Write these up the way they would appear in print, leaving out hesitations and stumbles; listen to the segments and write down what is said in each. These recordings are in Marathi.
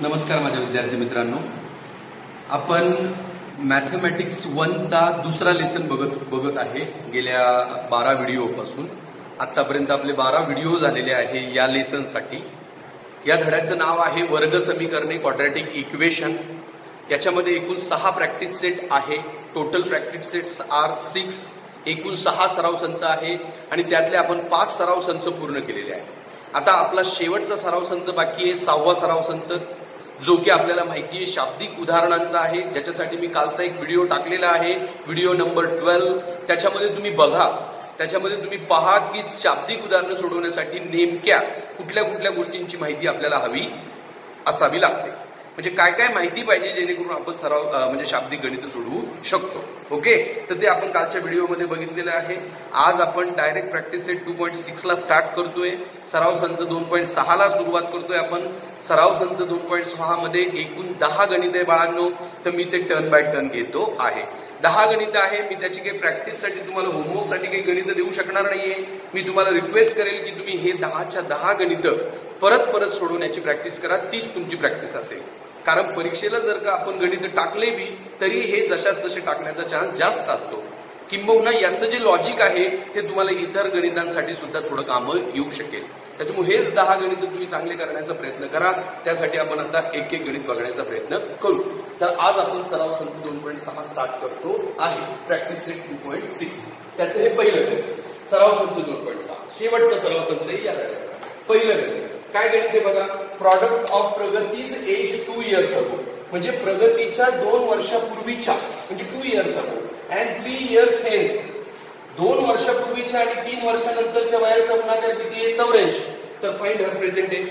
नमस्कार माझ्या विद्यार्थी मित्रांनो, आपण मॅथमॅटिक्स 1 चा दुसरा लेसन बघत आहे. गेल्या 12 व्हिडिओपासून आतापर्यंत आपले 12 व्हिडिओ झालेले आहे या लेसनसाठी. या धड्याचं नाव आहे वर्ग समीकरणे क्वाड्रॅटिक इक्वेशन. याच्यामध्ये एकूण 6 प्रॅक्टिस सेट आहे. Total practice sets are 6. एकूण 6 सराव संच आहे आणि त्यातले आपण 5 सराव संच पूर्ण केलेले आहे. आता आपला शेवटचा सराव संच बाकी आहे, 6वा सराव संच, जो की आपल्याला माहिती आहे शाब्दिक उदाहरणांचा आहे, ज्याच्यासाठी मी कालचा एक व्हिडिओ टाकलेला आहे, व्हिडिओ नंबर 12. त्याच्यामध्ये तुम्ही बघा, त्याच्यामध्ये तुम्ही पहा की शाब्दिक उदाहरणं सोडवण्यासाठी नेमक्या कुठल्या कुठल्या गोष्टींची माहिती आपल्याला हवी असावी लागते. म्हणजे काय काय माहिती पाहिजे जेणेकरून आपण सराव म्हणजे शाब्दिक गणित सोडवू शकतो. ओके, तर ते आपण कालच्या व्हिडिओमध्ये बघितलेलं आहे. आज आपण डायरेक्ट प्रॅक्टिस सेट 2.6 ला स्टार्ट करतोय. सराव संच 2.6 ला सुरुवात करतोय आपण. सराव संच 2.6 मध्ये एकूण 10 गणित आहे बाळांनो. तर मी ते टर्न बाय टर्न घेतो आहे. 10 गणित आहे. मी त्याची काही प्रॅक्टिससाठी तुम्हाला होमवर्कसाठी काही गणित देऊ शकणार नाहीये. मी तुम्हाला रिक्वेस्ट करेल की तुम्ही हे 10च्या 10 गणित परत परत सोडवण्याची प्रॅक्टिस करा. 30 तुमची प्रॅक्टिस असेल. कारण परीक्षेला जर का आपण गणित टाकले बी तरी हे जशाच तसे टाकण्याचा चान्स जास्त असतो. किंबहुना याचं जे लॉजिक आहे ते तुम्हाला इतर गणितांसाठी सुद्धा थोडं कामं येऊ शकेल. त्याच्यामुळे हेच 10 गणित तुम्ही चांगले करण्याचा प्रयत्न करा. त्यासाठी आपण आता एक एक गणित बघण्याचा प्रयत्न करू. तर आज आपण सराव संच 2.6 स्टार्ट करतो आहे. प्रॅक्टिस सेट 2.6 त्याचं हे पहिलं गणित. सराव संच 2.6 शेवटचा सराव संच या धड्याचा पहिलं गणित. काय गणित आहे बघा, product of प्रगतीज age 2 years ago. म्हणजे प्रगतीच्या 2 वर्षापूर्वीच्या म्हणजे 2 years ago and 3 years hence. 2 वर्षापूर्वीच्या आणि 3 वर्षानंतरच्या वयाचा गुणाकार किती आहे? 84. तर फाइंड हर प्रेझेंट एज.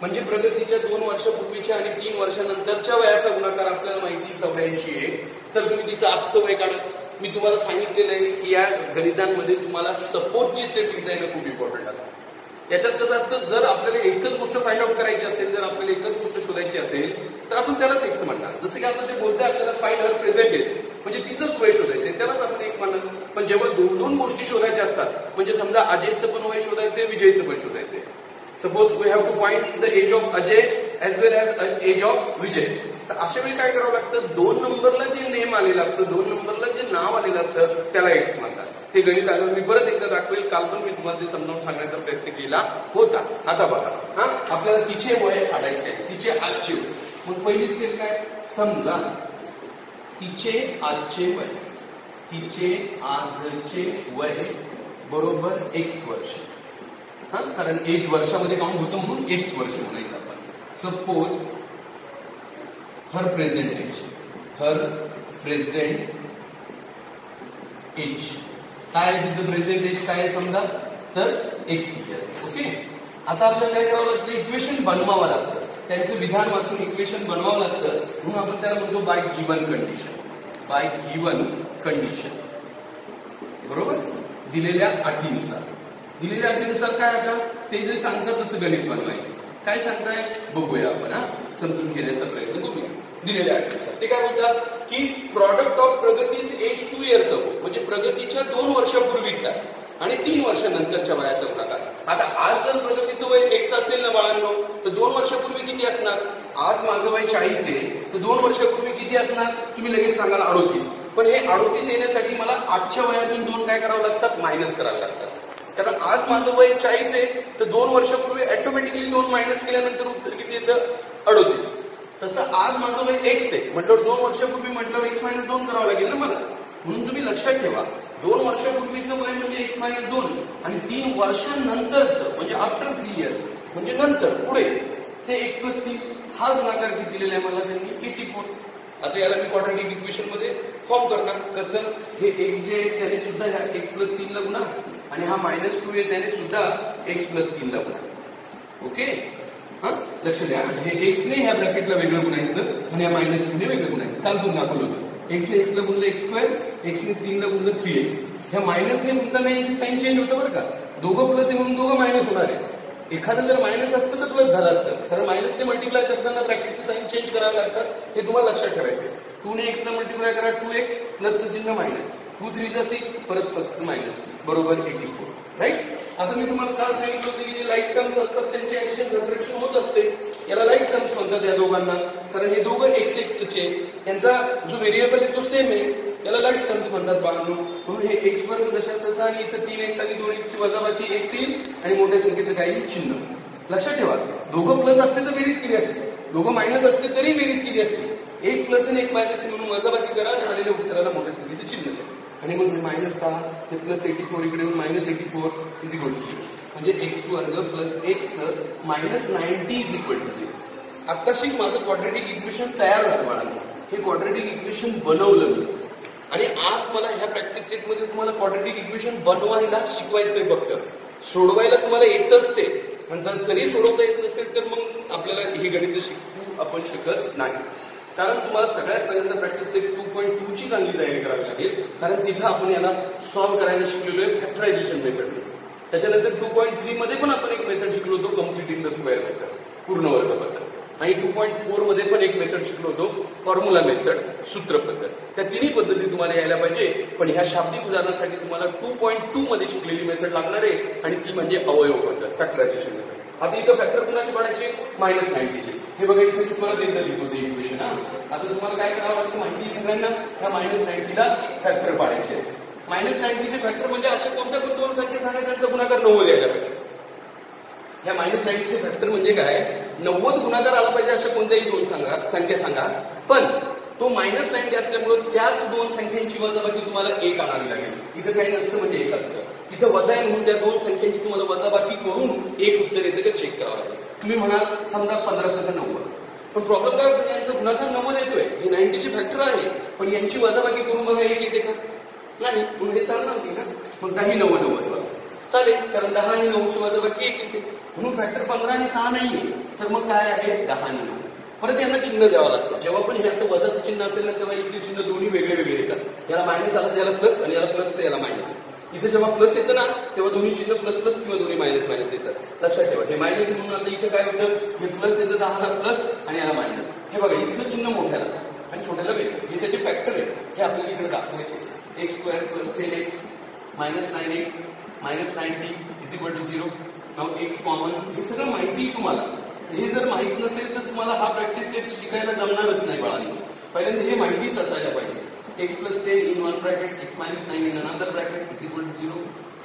म्हणजे प्रगतीच्या 2 वर्षापूर्वीच्या आणि 3 वर्षानंतरच्या वयाचा गुणाकार आपल्याला माहिती 84 आहे. तर तुम्ही तिचं आजचं वय काढा. मी तुम्हाला सांगितलेलं आहे की या गणितांमध्ये तुम्हाला सपोजची स्टेप लिहिता येणं खूप इम्पॉर्टंट असतं. याच्यात कसं असतं, जर आपल्याला एकच गोष्ट फाइंड आउट करायची असेल, जर आपल्याला एकच गोष्ट शोधायची असेल तर आपण त्यालाच एक्स म्हणणार. जसं की आता ते बोलतोय आपल्याला फाइंड हर प्रेझेंट एज, म्हणजे तिचंच वय शोधायचंय, त्यालाच आपण एक्स म्हणणार. पण जेव्हा दोन गोष्टी शोधायच्या असतात, म्हणजे समजा अजयचं पण वय शोधायचंय, विजयचं पण शोधायचंय. Suppose we have to find the age of Ajay as well as age of Vijay. तर अशा वेळी काय करावं लागतं, 2 नंबरला जे नेम आलेलं असतं, 2 नंबरला जे नाव आलेलं असतं त्याला एक्स म्हणतात. ते गणित आलं मी परत एकदा दाखवेल. काल पण मी तुम्हाला ते समजावून सांगण्याचा प्रयत्न केला होता. आता बघा, आपल्याला तिचे वय काढायचे आहे, तिचे आजचे वय. मग पहिली स्टेप काय, समजा तिचे आजचे वय, तिचे आजचे वय बरोबर एक्स वर्ष. कारण एज वर्षामध्ये काउंट होतं म्हणून एक्स वर्ष म्हणायचं आपण. सपोज हर प्रेझेंट एज, हर प्रेझेंट एज काय, तिचं प्रेझेंट एज काय समजा तर एक्स इयर्स. ओके, आता आपल्याला काय करावं लागतं, इक्वेशन बनवावं लागतं. त्यांचं विधान वाचून इक्वेशन बनवावं लागतं. म्हणून आपण त्याला म्हणतो bye given condition. Bye given condition बरोबर, दिलेल्या अटीनुसार. दिलेल्या अटीनुसार काय, आता ते जे सांगतात तसं गणित बनवायचं. काय सांगताय बघूया आपण, समजून घेण्याचा प्रयत्न करूया. दिलेल्या अटीनुसार ते काय बोलतात की product of प्रगतीज age 2 years ago, म्हणजे प्रगतीच्या 2 वर्षापूर्वीच्या आणि 3 वर्षानंतरच्या वयाचा गुणाकार. आता आज जर प्रगतीचं वय एक्स असेल ना बाळांनो, तर 2 वर्षापूर्वी किती असणार? आज माझं वय 40 आहे, तर 2 वर्षापूर्वी किती असणार? तुम्ही लगेच सांगाल 38. पण हे 38 येण्यासाठी मला आजच्या वयातून 2 काय करावं लागतात, मायनस करावं लागतात. कारण आज माझं वय 40 आहे, तर 2 वर्षापूर्वी ऑटोमॅटिकली 2 मायनस केल्यानंतर उत्तर किती येतं? 38. तसं आज माझं वय एक्स आहे म्हटलं, 2 वर्षापूर्वी म्हटलं एक्स मायनस 2 करावं लागेल ना मला. म्हणून तुम्ही लक्षात ठेवा, 2 वर्षापूर्वीचं वय म्हणजे एक्स मायनस 2 आणि 3 वर्षांनंतरचं म्हणजे आफ्टर 3 years म्हणजे नंतर पुढे ते एक्स प्लस 3. हा गुणाकार किती दिलेला आहे मला त्यांनी? 84. आता याला मी क्वाड्रॅटिक इक्वेशन मध्ये फॉर्म करणार. कसं, हे एक्स जे आहे त्याने सुद्धा ह्या एक्स प्लस 3 ला गुणा आणि हा -2 आहे त्याने सुद्धा एक्स प्लस 3 ला गुणा. ओके, लक्ष द्या, हे एक्सने ह्या ब्रॅकेटला वेगळं गुणायचं आणि या -2 ने वेगळं गुणायचं. काल तुम्ही दाखवलं होतं, एक्सने एक्सला गुणलं x², एक्सने 3 ला गुणलं 3x. ह्या मायनसने गुणताना याची साईन चेंज होतं बरं का. दोघं प्लस आहे म्हणून दोघं मायनस होणार आहे. एखादं जर मायनस असतं तर प्लस झालं असतं. कारण मायनसने मल्टिप्लाय करताना ब्रॅकेटची साईन चेंज करायला लागतात, हे तुम्हाला लक्षात ठेवायचं. 2 ने x ला मल्टिप्लाय करा 2x, प्लसचं चिन्ह मायनस, 2 3 6 परत मायनस बरोबर 84. राईट. आता मी तुम्हाला काल सांगितलं होतं की जे लाईट टर्म्स असतात त्यांचे ऍडिशन सबट्रॅक्शन होत असते. याला लाईक टर्म्स म्हणतात या दोघांना, कारण हे दोघं एक्स एक्सचे, यांचा जो व्हेरिएबल आहे तो सेम आहे, याला लाईक टर्म्स म्हणतात बाळांनो. म्हणून हे एक्स वर्ग जशाच तसा आणि इथं 3x आणि 2x ची वजाबाकी एक्स येईल आणि मोठ्या संख्येचं काही चिन्ह. लक्षात ठेवा, दोघं प्लस असते तर बेरीज केली असते, दोघं मायनस असते तरी बेरीज केली असते. एक प्लस आणि एक मायनस म्हणून वजाबाकी करा आणि आलेल्या उत्तराला मोठ्या संख्येचे चिन्ह द्या. आणि मग हे -6 ते +84 इकडे येऊन -84 इज इक्वल टू 0. म्हणजे एक्स वर्ग plus x -90 is equal to 0. आत्ताशी माझं क्वाड्रेटिक इक्वेशन तयार झालं बाळांनो. हे क्वाड्रेटिक इक्वेशन बनवलं मी आणि आज मला ह्या प्रॅक्टिस सेटमध्ये तुम्हाला क्वाड्रेटिक इक्वेशन बनवायला शिकवायचंय. फक्त सोडवायला तुम्हाला येतच ते, पण जर तरी सोडवता येत नसेल तर मग आपल्याला ही गणित शिकू आपण शकत नाही. कारण तुम्हाला सगळ्यात पहिल्यांदा प्रॅक्टिस सेट 2.2 ची चांगली तयारी करावी लागेल, कारण तिथं आपण याला सॉल्व्ह करायला शिकलेलो आहे फॅक्टरायझेशन मेथड. त्याच्यानंतर 2.3 मध्ये पण आपण एक मेथड शिकलो होतो कम्प्लिटिंग द स्क्वेअर मेथड, पूर्ण वर्ग पद्धत. आणि 2.4 मध्ये पण एक मेथड शिकलो होतो फॉर्म्युला मेथड, सूत्र पद्धत. त्या तिन्ही पद्धती तुम्हाला यायला पाहिजे, पण ह्या शाब्दिक उदाहरणासाठी तुम्हाला 2.2 मध्ये शिकलेली मेथड लागणार आहे आणि ती म्हणजे अवयव पद्धत, फॅक्टरायझेशन मेथड. आता इथं फॅक्टर कुणाचे काढायचे? -90चे. हे बघा इथे मी परत एकदा लिहितो ते इक्वेशन. आता तुम्हाला काय करावं लागतं माहिती आहे सगळ्यांना, ह्या -90ला फॅक्टर पाडायचे. -90चे फॅक्टर म्हणजे असे कोणत्या पण दोन संख्या सांगा त्यांचा गुणाकार 90 यायला पाहिजे. ह्या -90चे फॅक्टर म्हणजे काय, 90 गुणाकार आला पाहिजे अशा कोणत्याही दोन संख्या सांगा, पण तो -90 असल्यामुळे त्याच दोन संख्यांची वजाबाकी तुम्हाला 1 आणावी लागेल. इथं काही नसतं म्हणजे 1 असतं, इथं वजा आहे म्हणून त्या दोन संख्यांची तुम्हाला वजाबाकी करून एक उत्तर येतं का चेक करावं लागेल. तुम्ही म्हणाल समजा 1590, पण प्रॉब्लेम काय होतो, यांचा गुणाकार 90 येतोय, हे 90चे फॅक्टर आहे, पण यांची वजाबाकी करून बघा 1 येते का? नाही, म्हणून हे चालणार नाही ना. मग काही 90 चालेल, कारण 10 आणि 9ची वजाबाकी 1 येते, म्हणून फॅक्टर 15 आणि 6 नाहीये, तर मग काय आहे 10 आणि 9. परत यांना चिन्ह द्यावं लागतं. जेव्हा पण हे असं वजाचं चिन्ह असेल ना तेव्हा इथले चिन्ह दोन्ही वेगळे वेगळे येतात. याला मायनस आलं तर याला प्लस आणि याला प्लस तर याला मायनस. इथे जेव्हा प्लस येतं ना तेव्हा दोन्ही चिन्ह प्लस प्लस किंवा दोन्ही मायनस मायनस येतात. लक्षात ठेवा, हे मायनस म्हणून आता इथे काय होतं, हे प्लस येतं 10ला प्लस आणि याला मायनस. हे बघा इथलं चिन्ह मोठ्याला आणि छोट्याला वेगळं, हे त्याचे फॅक्टर आहे, हे आपल्याला इकडे दाखवायचे. x² + 10x -9x -90 is equal to 0. नाव x कॉमन, हे सगळं माहिती आहे तुम्हाला. हे जर माहित नसेल तर तुम्हाला हा प्रॅक्टिस सेट शिकायला जमणारच नाही बाळांनी. पहिल्यांदा हे माहितीच असायला पाहिजे. x + 10 in one bracket, x - 9 in another bracket is equal to 0.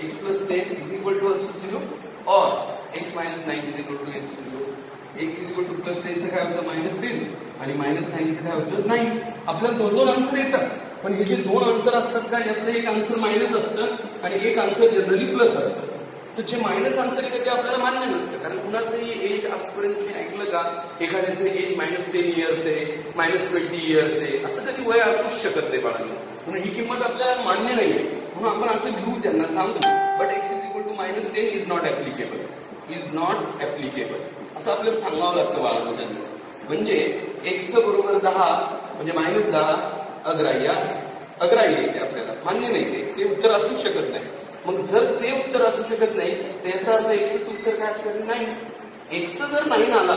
x + 10 is equal to also 0 or x - 9 is equal to x 0. x is equal to +10 चं काय होतं -10 आणि -9 चं काय होतं 9. आपल्याला दोन आन्सर येतात, पण हे जे दोन आन्सर असतात का यातलं एक आन्सर मायनस असतं आणि एक आन्सर जनरली प्लस असतं. तर जे मायनस आन्सर येतं ते आपल्याला मान्य नसतं, कारण कुणाचंही एज आजपर्यंत तुम्ही ऐकलं का एखाद्याचं एज -10 इयर्स आहे, -20 इयर्स आहे, असं कधी वय असूच शकत नाही बाळांनी. म्हणून ही किंमत आपल्याला मान्य नाहीये, म्हणून आपण असं लिहू त्यांना सांगतो. But x is equal to -10 is not applicable, is not applicable असं आपल्याला सांगावं लागतं बाळांनो त्यांना. म्हणजे x बरोबर 10 म्हणजे -10 अग्राह्य आहे, अग्राह्य येते आपल्याला, मान्य नाही, ते उत्तर असू शकत नाही. मग जर ते उत्तर असू शकत नाही तर याचा अर्थ एक्सचं उत्तर काय असणार नाही. एक्स जर 9 आला,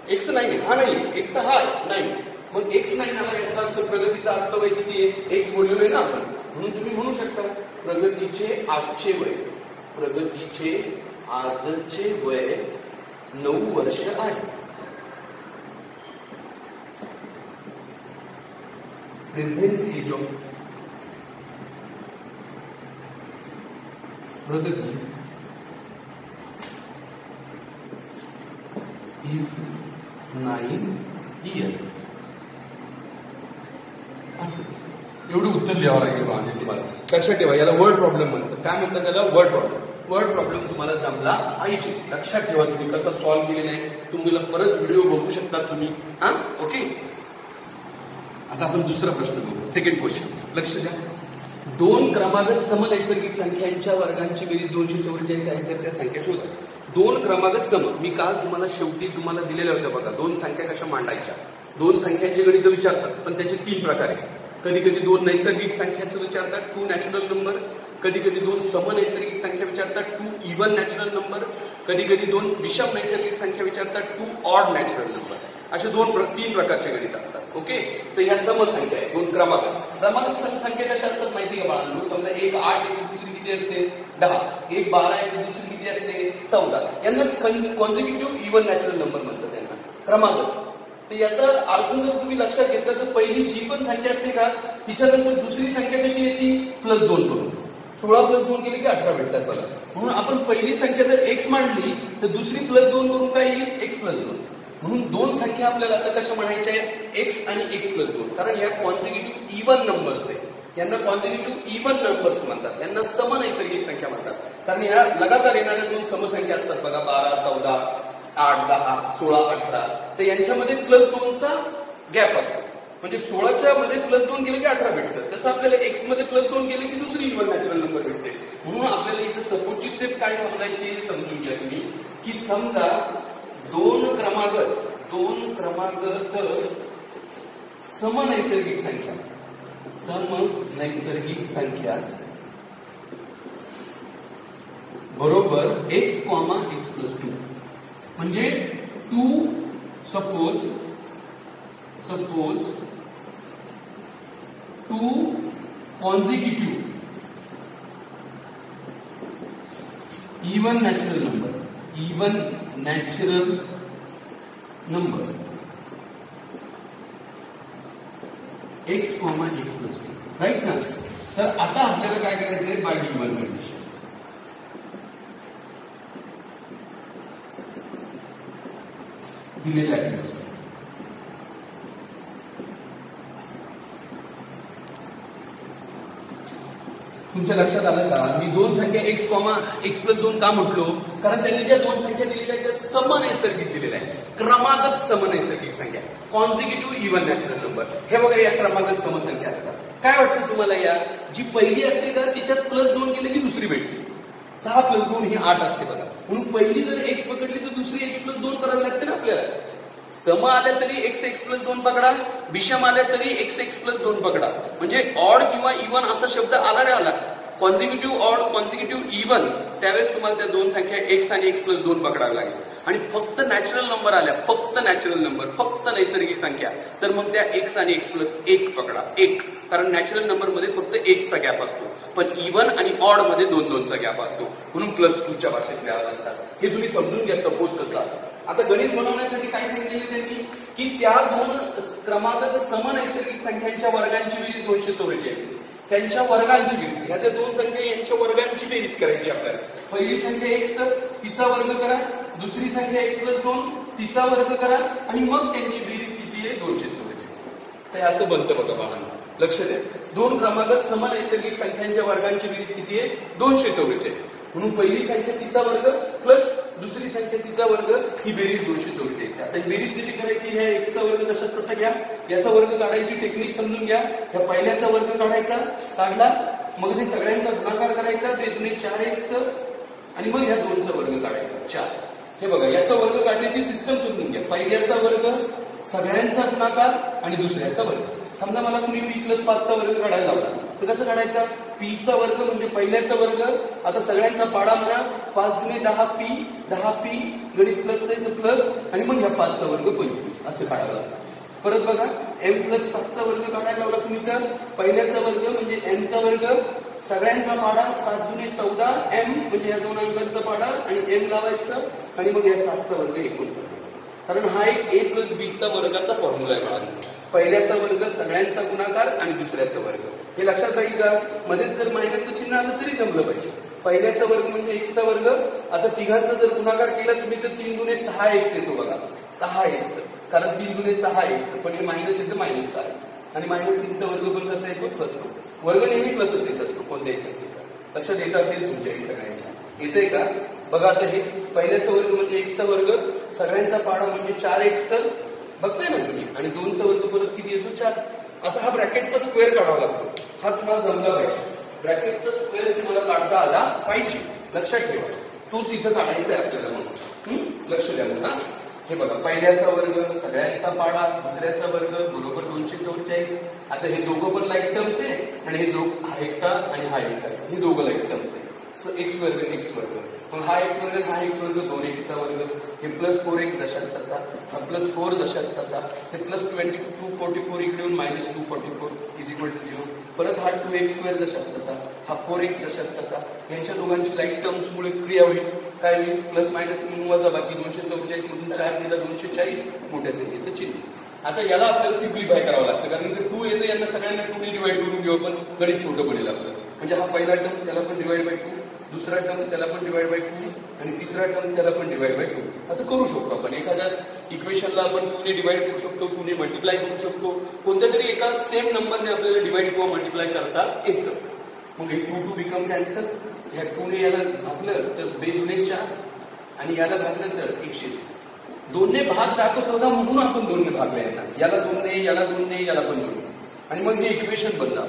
एक्स 9 हा नाही, एक्स हा नाही, मग एक्स 9 आला याचा अर्थ प्रगतीचा आजचं वय किती आहे, एक्स बोललेलो आहे ना आपण. म्हणून तुम्ही म्हणू शकता प्रगतीचे आजचे वय, प्रगतीचे आजचे वय 9 वर्ष आहे. प्रेझेंट एज ऑफ प्रगती इज 9 इयर्स. असं एवढं उत्तर लिहावं लागेल म्हणजे तुम्हाला. लक्षात ठेवा, याला वर्ड प्रॉब्लेम म्हणतात. काय म्हणतात त्याला? Word problem. वर्ड प्रॉब्लेम तुम्हाला जमला पाहिजे. लक्षात ठेवा, तुम्ही कसं सॉल्व्ह केले नाही तुम्हाला परत व्हिडिओ बघू शकता तुम्ही. हा ओके. आता आपण दुसरा प्रश्न बघू, सेकंड क्वेश्चन. लक्ष द्या, 2 क्रमागत समनैसर्गिक संख्यांच्या वर्गांची बेरीज 244 आहे तर त्या संख्या शोधा. 2 क्रमागत सम, मी काल तुम्हाला शेवटी तुम्हाला दिलेल्या होत्या बघा, 2 संख्या कशा मांडायच्या. 2 संख्यांची गणित विचारतात, पण त्याचे 3 प्रकार आहेत. कधी कधी 2 नैसर्गिक संख्यांचं विचारतात, 2 नॅचरल नंबर. कधी कधी 2 समनैसर्गिक संख्या विचारतात, 2 इव्हन नॅचरल नंबर. कधी कधी 2 विषम नैसर्गिक संख्या विचारतात, 2 ऑड नॅचरल नंबर. असे 3 प्रकारचे गणित असतात. ओके. तर या समसंख्या आहे 2 क्रमागत. क्रमागत समसंख्या कशा असतात माहिती का बाळांनो? समजा 1 8 1 दुसरी किती असते 10, 1 12 1 दुसरी किती असते 14. यांना कॉन्झिक्युटिव्ह इव्हन नॅचरल नंबर म्हणतात त्यांना. क्रमागत. तर याचा अर्थ जर तुम्ही लक्षात घेतला तर पहिली जी पण संख्या असते का तिच्यानंतर दुसरी संख्या कशी येते +2 करून. 16 + 2 केले की 18 भेटतात बघा. म्हणून आपण पहिली संख्या जर x मांडली तर दुसरी +2 करून काय येईल x +2. म्हणून दोन संख्या आपल्याला आता कशा म्हणायच्या आहेत x आणि x +2. कारण या कॉन्सिक्युटिव्ह इव्हन नंबर्स आहे. यांना कॉन्सिक्युटिव्ह इव्हन नंबर्स म्हणतात. यांना समनैसर्गिक संख्या म्हणतात. कारण या लगातार येणाऱ्या दोन समसंख्या असतात बघा 12, 14, 8, 10, 16, 18. तर यांच्यामध्ये +2चा गॅप असतो. म्हणजे 16च्या मध्ये +2 केले की 18 भेटतं. तसं आपल्याला x मध्ये +2 केले की दुसरी इव्हन नॅचरल नंबर भेटते. म्हणून आपल्याला इथं सपोर्टची स्टेप काय समजायची समजून घ्या तुम्ही की समजा दोन क्रमागत समनैसर्गिक संख्या बरोबर x, x + 2 म्हणजे suppose two consecutive even natural number x, x + 2 right ना. तर आता आपल्याला काय करायचंय बाय गिव्हन कंडिशन. दिलेल्या ऍटमॉस्फिअर तुमच्या लक्षात आलं का मी दोन संख्या x, x + 2 का म्हटलो कारण त्यांनी ज्या दोन संख्या दिलेल्या आहेत त्या समनैसर्गिक दिलेल्या आहेत. क्रमागत समनैसर्गिक संख्या कॉन्सिक्युटिव्ह इव्हन नॅचरल नंबर. हे बघा या क्रमागत समसंख्या असतात. काय वाटतं तुम्हाला या जी पहिली असते का तिच्यात +2 केले की दुसरी भेटते. 6 + 2 ही 8 असते बघा. म्हणून पहिली जर x पकडली तर दुसरी x + 2 करावी लागते ना आपल्याला. सम आल्या तरी x, x + 2 पकडा. विषम आल्या तरी x, x + 2 पकडा. म्हणजे ऑड किंवा इव्हन असा शब्द आला रे आला. कॉन्सिक्युटिव्ह ऑड, कॉन्सिक्युटिव्ह इव्हन त्यावेळेस तुम्हाला त्या दोन संख्या x आणि x + 2 पकडावी लागेल. आणि फक्त नॅचरल नंबर आल्या, फक्त नैसर्गिक संख्या तर मग त्या x आणि x + 1 पकडा. 1 कारण नॅचरल नंबर मध्ये फक्त 1चा गॅप असतो. पण इव्हन आणि ऑड मध्ये 2-2चा गॅप असतो. म्हणून +2च्या भाषेत लिहावं लागतात. हे तुम्ही समजून घ्या. सपोज कसं आता गणित बनवण्यासाठी काय सांगितलेले त्यांनी की त्या दोन क्रमागत समनैसर्गिक संख्यांच्या वर्गांची बेरीज 244. त्यांच्या वर्गांची बेरीज ह्या त्या दोन संख्या यांच्या वर्गांची बेरीज करायची आपल्याला. पहिली संख्या x तिचा वर्ग करा, दुसरी संख्या x + 2 तिचा वर्ग करा आणि मग त्यांची बेरीज किती आहे 244. तर असं बनतं बघा बाळांनो. लक्ष द्या. दोन क्रमागत समनैसर्गिक संख्यांच्या वर्गांची बेरीज किती आहे 244. म्हणून पहिली संख्या तिचा वर्ग प्लस दुसरी संख्या तिचा वर्ग ही बेरीज 244. आता बेरीज कशी करायची ह्या x चा वर्ग तशाच तसा घ्या. याचा वर्ग काढायची टेक्निक समजून घ्या. ह्या पहिल्याचा वर्ग काढायचा काढला मग ते सगळ्यांचा गुणाकार करायचा. ते 2 4x आणि मग ह्या दोनचा वर्ग काढायचा 4. हे बघा याचा वर्ग काढण्याची सिस्टम समजून घ्या. पहिल्याचा वर्ग सगळ्यांचा गुणाकार आणि दुसऱ्याचा वर्ग. समजा मला तुम्ही p+5 चा वर्ग काढायला लावला तर कसं काढायचा p चा वर्ग म्हणजे पहिल्याचा वर्ग. आता सगळ्यांचा पाडा म्हणा 5 × 10p 10p गणित प्लस आहे तर प्लस आणि मग ह्या 5 चा वर्ग 25 असं काढायला लागतं. परत बघा m+7 चा वर्ग काढायला लावला तुम्ही तर पहिल्याचा वर्ग म्हणजे m चा वर्ग सगळ्यांचा पाडा 7 × 14 m म्हणजे या दोन अंकांचा पाडा आणि m लावायचं आणि मग या 7 चा वर्ग एकूण करायचा. कारण हा एक a + b चा वर्गाचा फॉर्म्युला आहे बाळांनो. पहिल्याचा वर्ग सगळ्यांचा गुणाकार आणि दुसऱ्याचा वर्ग. हे लक्षात राहील का. मध्ये जर मायनसचं चिन्ह आलं तरी जमलं पाहिजे. पहिल्याचा वर्ग म्हणजे x चा वर्ग. आता तिघांचा जर गुणाकार केला तुम्ही तर 3 × 6x येतो बघा 6x. कारण 3 × 6x पण हे मायनस येतं -6 आणि -3चा वर्ग पण कसा येतो प्लस. वर्ग नेहमी प्लसच येत असतो कोणत्याही संख्येचा. लक्षात येत असेल तुमच्याही सगळ्यांच्या. येतंय का बघा. आता हे पहिल्याचा वर्ग म्हणजे x चा वर्ग सगळ्यांचा पाडा म्हणजे 4x बघताय ना तुम्ही आणि 2चा वर्ग परत किती येतो 4. असा हा ब्रॅकेटचा स्क्वेअर काढावा लागतो. हा तुम्हाला जमला पाहिजे. ब्रॅकेटचा स्क्वेअर तुम्हाला काढता आला पाहिजे. लक्षात ठेवा तोच इथं काढायचा आहे आपल्याला. मग लक्ष द्या ना. हे बघा पहिल्याचा वर्ग सगळ्यांचा पाडा दुसऱ्याचा वर्ग बरोबर 244. आता हे दोघं पण लाईक टर्म्स आहे आणि हे हा एकटा आणि हा एकटा हे दोघं लाईक टर्म्स आहे. x वर्ग x वर्ग मग हा x वर्ग हा x वर्ग 2x चा वर्ग. हे +4x जशाच तसा हा +4 जशाच तसा. हे +244 इकडे येऊन -244 = 0. परत हा 2x² जशाच तसा हा 4x जशाच तसा. यांच्या दोघांची लाईक टर्म्स मुळे क्रिया होईल काय होईल, प्लस मायनस म्हणून वजाबाकी 244 मधून 4 गेला 240 मोठ्या संख्येचं चिन्ह. आता याला आपल्याला सिम्प्लिफाय करावं लागतं, कारण इथे 2 येतं, यांना सगळ्यांना 2 ने डिवाइड करून घेऊ आपण, गणित छोटं बनेल आपलं. म्हणजे हा पहिला टर्म त्याला पण डिवाइड बाय 2, दुसरा टर्म त्याला पण डिवाइड बाय 2 आणि तिसरा टर्म त्याला पण डिवाइड बाय 2. असं करू शकतो आपण. एखाद्याच इक्वेशनला आपण 2 ने डिवाइड करू शकतो, 2 ने मल्टिप्लाय करू शकतो, कोणत्या तरी एका सेम नंबरने आपल्याला डिवाइड किंवा मल्टिप्लाय करता येतं. मग हे 2 2 बिकम कॅन्सल. या 2 ने याला भागलं तर 2 दुणे 4 आणि याला भागलं तर 120. 2 ने भाग जातो बघा, म्हणून आपण 2 ने भागले यांना. याला 2 ने, याला 2 ने, याला पण 2 ने. आणि मग हे इक्वेशन बनलं.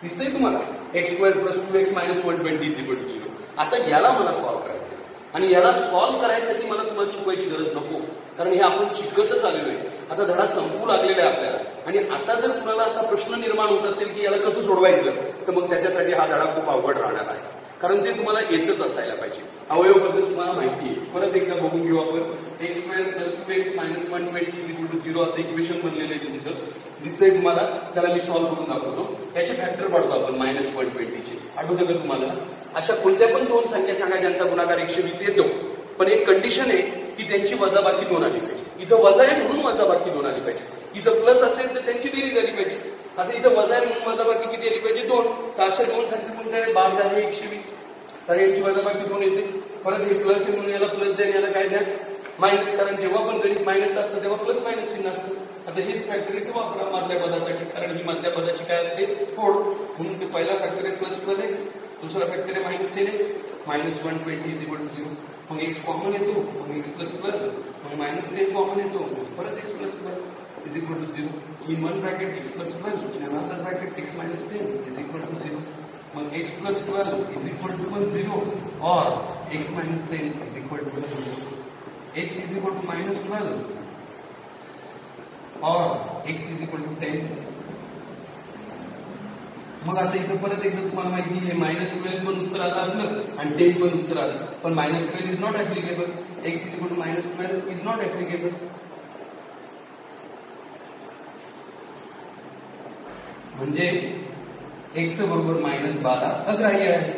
दिसतंय तुम्हाला, x² + 2x - 120 = 0. आता याला मला सॉल्व्ह करायचं आणि याला सॉल्व्ह करायसाठी मला तुम्हाला शिकवायची गरज नको, कारण हे आपण शिकतच आलेलो आहे. आता धडा संपू लागलेला आहे आपल्याला. आणि आता जर कुणाला असा प्रश्न निर्माण होत असेल की याला कसं सोडवायचं, तर मग त्याच्यासाठी हा धडा खूप अवघड राहणार आहे, कारण ते तुम्हाला येतच असायला पाहिजे. अवयव पद्धत तुम्हाला माहिती आहे. परत एकदा बघून घेऊ आपण. x² + 2x - 120 = 0 असं इक्वेशन बनलेलं आहे तुमचं. दिसतंय तुम्हाला. त्याला मी सॉल्व्ह करून दाखवतो. याचे फॅक्टर पाडतो आपण -120 चे. आठवतं का तुम्हाला? अशा कोणत्या पण 2 संख्या सांगा ज्यांचा गुणाकार 120 येतो, पण एक कंडिशन आहे की त्यांची वजाबाकी 2 आली पाहिजे. इथं वजा आहे म्हणून वजाबाकी 2 आली पाहिजे. इथं प्लस असेल तर त्यांची बेरीज आली पाहिजे. आता इथं वजा आहे म्हणून वजाबाकी किती आली पाहिजे? 2. तर अशा 2 संख्या कोणत्या आहे? 12 आहे 120. तर याची वजाबाकी 2 येते. परत हे प्लस आहे म्हणून याला प्लस द्या, याला काय द्या? मायनस. कारण जेव्हा पण गणित मायनस असतं तेव्हा प्लस मायनस चिन्ह असतं. आता हेच फॅक्टर इथे वापरा मधल्या पदासाठी, कारण ही मधल्या पदाची काय असते? फोड. म्हणून ते पहिला फॅक्टर आहे +12x, दुसरा फॅक्टर आहे -10x. -120 = 0. मग x कॉमन येतो, मग x + 12, मग -10 कॉमन येतो, परत x + 12 = 0. In one bracket x + 12, in another bracket x - 10 = 0. मग x + 12 = 0 or x - 10 = 0. x -12 or x = 10. मग आता इथं परत एकदा तुम्हाला माहिती आहे -12 पण उत्तर आलं आपलं आणि 10 पण उत्तर आलं, पण -12 is not applicable. x = -12 is not applicable. म्हणजे x बरोबर -12 अग्राह्य आहे.